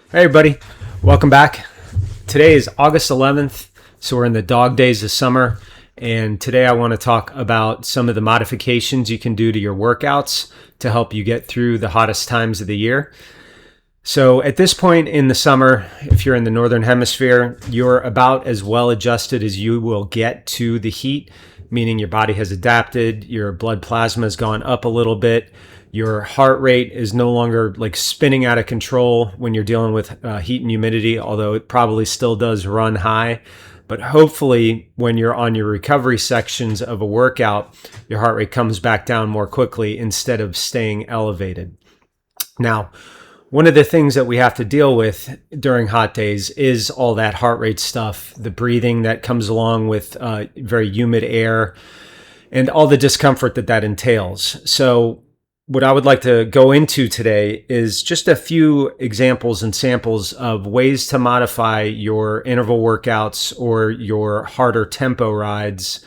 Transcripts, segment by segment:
Hey everybody, welcome back. Today is August 11th, so we're in the dog days of summer, and today I want to talk about some of the modifications you can do to your workouts to help you get through the hottest times of the year. So at this point in the summer, if you're in the northern hemisphere, you're about as well adjusted as you will get to the heat, meaning your body has adapted, your blood plasma has gone up a little bit, your heart rate is no longer like spinning out of control when you're dealing with heat and humidity, although it probably still does run high. But hopefully when you're on your recovery sections of a workout, your heart rate comes back down more quickly instead of staying elevated. Now, one of the things that we have to deal with during hot days is all that heart rate stuff, the breathing that comes along with very humid air, and all the discomfort that entails. So what I would like to go into today is just a few examples and samples of ways to modify your interval workouts or your harder tempo rides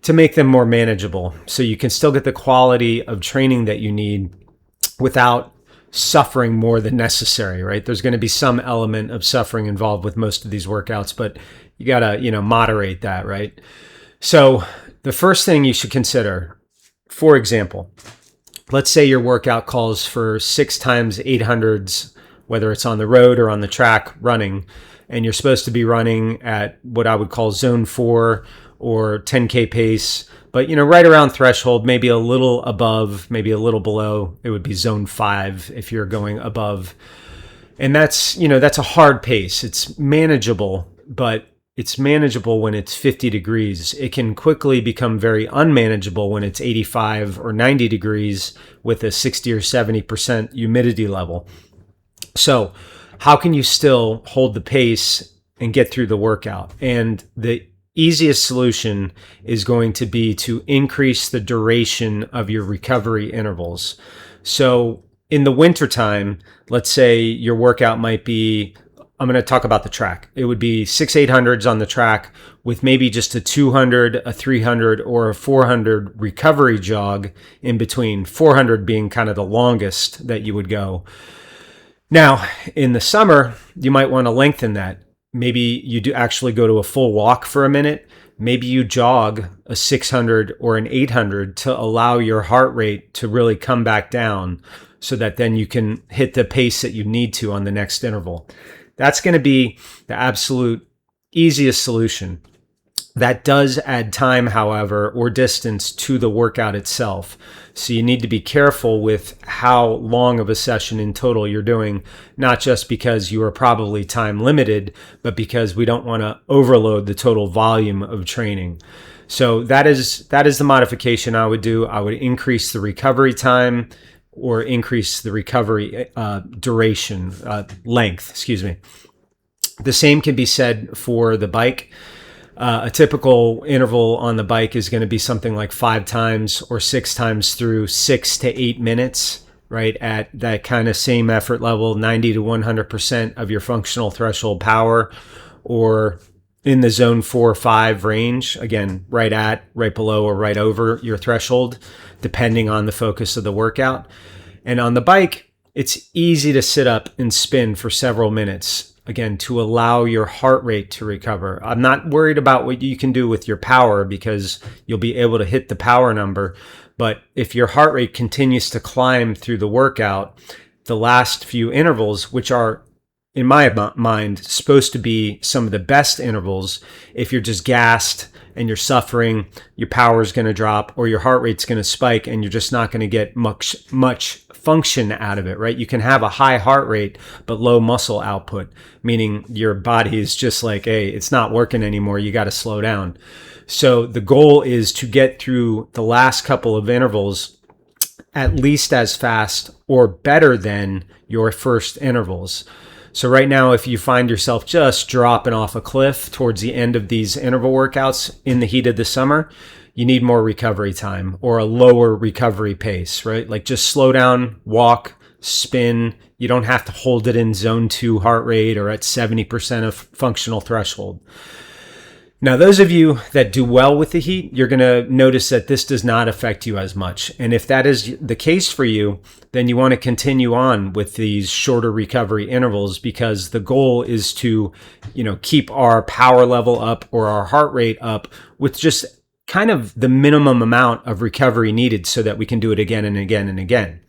to make them more manageable, so you can still get the quality of training that you need without suffering more than necessary, right? There's going to be some element of suffering involved with most of these workouts, but you got to, moderate that, right? So the first thing you should consider, for example, let's say your workout calls for 6 times 800s, whether it's on the road or on the track running, and you're supposed to be running at what I would call zone 4 or 10K pace, but right around threshold, maybe a little above, maybe a little below. It would be zone 5 if you're going above. And that's a hard pace. It's manageable, but it's manageable when it's 50 degrees. It can quickly become very unmanageable when it's 85 or 90 degrees with a 60 or 70% humidity level. So how can you still hold the pace and get through the workout? And the easiest solution is going to be to increase the duration of your recovery intervals. So in the wintertime, let's say your workout might be, I'm going to talk about the track. It would be 6 800s on the track with maybe just a 200, a 300, or a 400 recovery jog in between, 400 being kind of the longest that you would go. Now, in the summer, you might want to lengthen that. Maybe you do actually go to a full walk for a minute. Maybe you jog a 600 or an 800 to allow your heart rate to really come back down so that then you can hit the pace that you need to on the next interval. That's going to be the absolute easiest solution. That does add time, however, or distance to the workout itself. So you need to be careful with how long of a session in total you're doing, not just because you are probably time limited, but because we don't want to overload the total volume of training. So that is the modification I would do. I would increase the recovery time or increase the recovery duration, length, The same can be said for the bike. A typical interval on the bike is going to be something like 5 times or 6 times through 6 to 8 minutes, right? At that kind of same effort level, 90 to 100% of your functional threshold power, or in the zone 4 or 5 range, again, right at, right below, or right over your threshold, depending on the focus of the workout. And on the bike, it's easy to sit up and spin for several minutes, again, to allow your heart rate to recover. I'm not worried about what you can do with your power because you'll be able to hit the power number. But if your heart rate continues to climb through the workout, the last few intervals, which are, in my mind, supposed to be some of the best intervals, if you're just gassed and you're suffering, your power is going to drop or your heart rate's going to spike and you're just not going to get much function out of it, right? You can have a high heart rate but low muscle output, meaning your body is just like, hey, it's not working anymore. You got to slow down. So the goal is to get through the last couple of intervals at least as fast or better than your first intervals. So right now, if you find yourself just dropping off a cliff towards the end of these interval workouts in the heat of the summer, you need more recovery time or a lower recovery pace, right? Like just slow down, walk, spin. You don't have to hold it in zone 2 heart rate or at 70% of functional threshold. Now, those of you that do well with the heat, you're going to notice that this does not affect you as much. And if that is the case for you, then you want to continue on with these shorter recovery intervals, because the goal is to, keep our power level up or our heart rate up with just kind of the minimum amount of recovery needed so that we can do it again and again and again.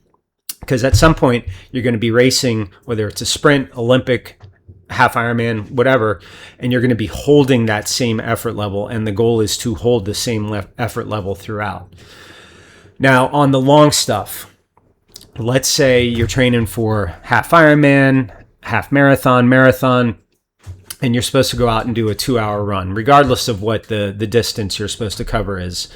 Because at some point, you're going to be racing, whether it's a sprint, Olympic, half Ironman, whatever, and you're going to be holding that same effort level. And the goal is to hold the same effort level throughout. Now, on the long stuff, let's say you're training for half Ironman, half marathon, and you're supposed to go out and do a 2-hour run, regardless of what the distance you're supposed to cover is.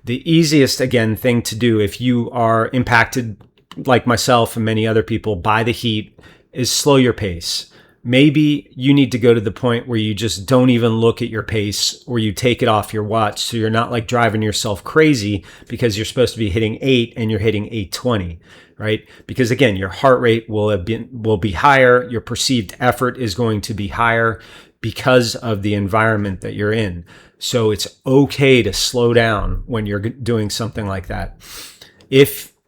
The easiest, again, thing to do if you are impacted, like myself and many other people, by the heat, is slow your pace. Maybe you need to go to the point where you just don't even look at your pace, or you take it off your watch, so you're not like driving yourself crazy because you're supposed to be hitting 8 and you're hitting 8:20, right? Because again, your heart rate will be higher, your perceived effort is going to be higher because of the environment that you're in. So it's okay to slow down when you're doing something like that.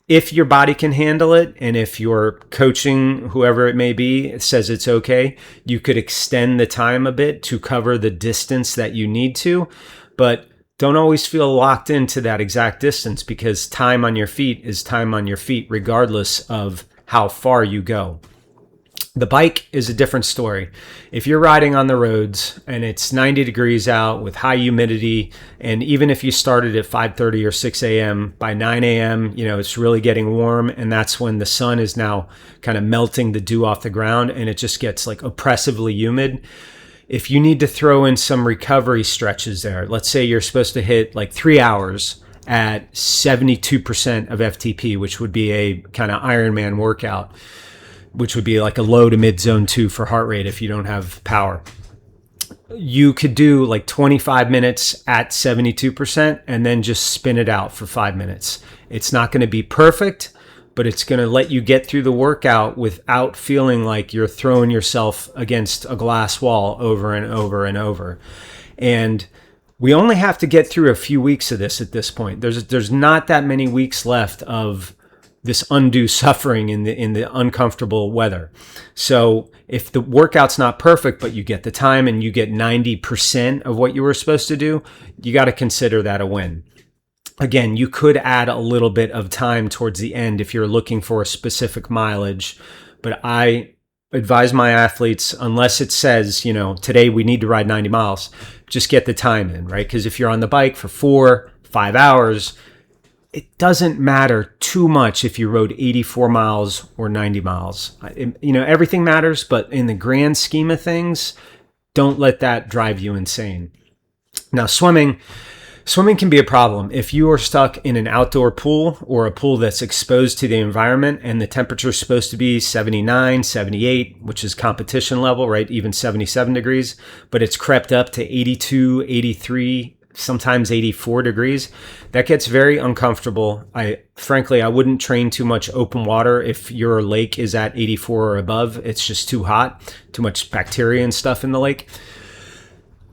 If your body can handle it, and if your coaching, whoever it may be, says it's okay, you could extend the time a bit to cover the distance that you need to, but don't always feel locked into that exact distance, because time on your feet is time on your feet, regardless of how far you go. The bike is a different story. If you're riding on the roads and it's 90 degrees out with high humidity, and even if you started at 5:30 or 6 a.m., by 9 a.m., it's really getting warm, and that's when the sun is now kind of melting the dew off the ground, and it just gets like oppressively humid. If you need to throw in some recovery stretches there, let's say you're supposed to hit like 3 hours at 72% of FTP, which would be a kind of Ironman workout, which would be like a low to mid zone 2 for heart rate if you don't have power. You could do like 25 minutes at 72% and then just spin it out for 5 minutes. It's not going to be perfect, but it's going to let you get through the workout without feeling like you're throwing yourself against a glass wall over and over and over. And we only have to get through a few weeks of this at this point. There's not that many weeks left of this undue suffering in the uncomfortable weather. So if the workout's not perfect, but you get the time and you get 90% of what you were supposed to do, you got to consider that a win. Again, you could add a little bit of time towards the end if you're looking for a specific mileage, but I advise my athletes, unless it says, today we need to ride 90 miles, just get the time in, right? Because if you're on the bike for 4-5 hours, it doesn't matter too much if you rode 84 miles or 90 miles. Everything matters, but in the grand scheme of things, don't let that drive you insane. Now, swimming can be a problem. If you are stuck in an outdoor pool or a pool that's exposed to the environment and the temperature is supposed to be 79, 78, which is competition level, right? Even 77 degrees, but it's crept up to 82, 83, sometimes 84 degrees. That gets very uncomfortable. Frankly, I wouldn't train too much open water if your lake is at 84 or above. It's just too hot, too much bacteria and stuff in the lake.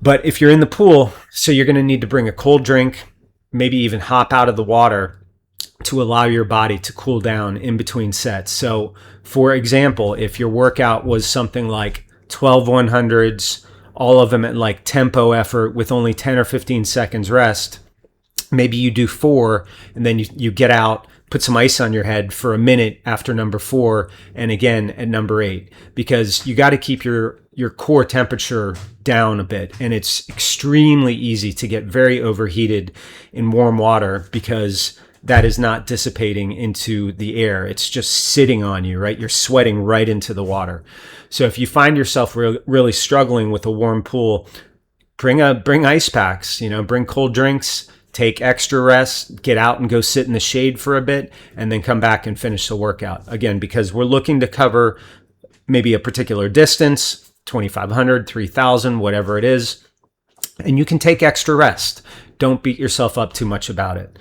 But if you're in the pool, so you're going to need to bring a cold drink, maybe even hop out of the water to allow your body to cool down in between sets. So for example, if your workout was something like 12 100s, all of them at like tempo effort with only 10 or 15 seconds rest, maybe you do 4 and then you get out, put some ice on your head for a minute after number 4 and again at number 8, because you got to keep your core temperature down a bit. And it's extremely easy to get very overheated in warm water because that is not dissipating into the air. It's just sitting on you, right? You're sweating right into the water. So if you find yourself really struggling with a warm pool, bring ice packs, bring cold drinks, take extra rest, get out and go sit in the shade for a bit, and then come back and finish the workout. Again, because we're looking to cover maybe a particular distance, 2,500, 3,000, whatever it is, and you can take extra rest. Don't beat yourself up too much about it.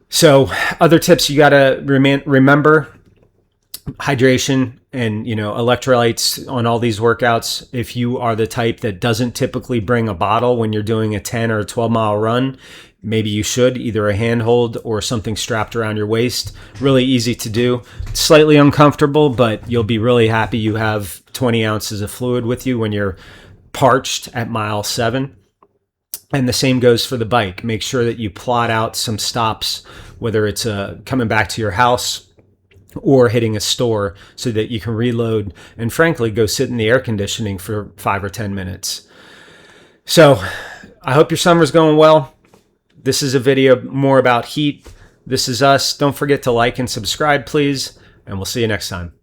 So other tips you got to remember, hydration and electrolytes on all these workouts. If you are the type that doesn't typically bring a bottle when you're doing a 10 or a 12-mile run, maybe you should, either a handhold or something strapped around your waist. Really easy to do, slightly uncomfortable, but you'll be really happy you have 20 ounces of fluid with you when you're parched at mile 7. And the same goes for the bike. Make sure that you plot out some stops, whether it's coming back to your house or hitting a store, so that you can reload and frankly go sit in the air conditioning for 5 or 10 minutes. So I hope your summer's going well. This is a video more about heat. This is us. Don't forget to like and subscribe, please, and we'll see you next time.